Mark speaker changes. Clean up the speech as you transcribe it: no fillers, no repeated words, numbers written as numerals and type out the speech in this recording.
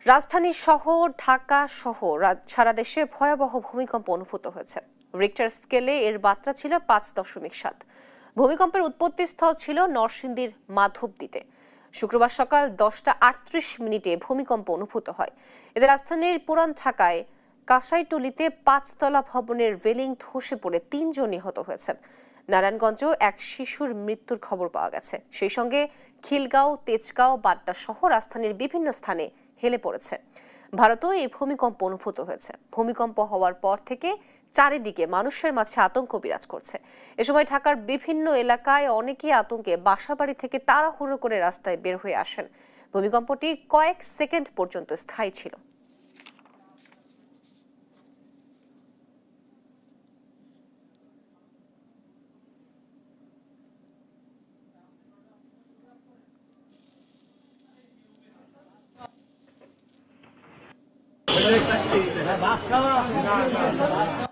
Speaker 1: রাজধানী শহর ঢাকা সহ সারা দেশে ভয়াবহ ভূমিকম্প অনুভূত হয়েছে। রিক্টার স্কেলে এর মাত্রা ছিল 5.7। ভূমিকম্পের উৎপত্তিস্থল ছিল নরসিংদীর মাধবদীতে। শুক্রবার সকাল 10টা 38 ভূমিকম্প অনুভূত হয়। এতে রাজধানীর পুরান ঢাকায় কাঁসাইটুলিতে 5তলা ভবনের রেলিং ধসে পড়ে 3 জন নিহত হয়েছেন। নারায়ণগঞ্জেও এক শিশুর মৃত্যুর খবর পাওয়া গেছে। সেই সঙ্গে খিলগাঁও, তেজগাঁও, বাড্ডা সহ রাজধানীর বিভিন্ন স্থানে হেলে পড়েছে। ভারতেও এই ভূমিকম্প অনুভূত হয়েছে। ভূমিকম্প হওয়ার পর থেকে চারিদিকে মানুষের মাঝে আতঙ্ক বিরাজ করছে। এ সময় ঢাকার বিভিন্ন এলাকায় অনেকেই আতঙ্কে বাসাবাড়ি থেকে তাড়াহুড়ো করে রাস্তায় বের হয়ে আসেন। ভূমিকম্পটি কয়েক সেকেন্ড পর্যন্ত স্থায়ী ছিল।
Speaker 2: বাস খাওয়া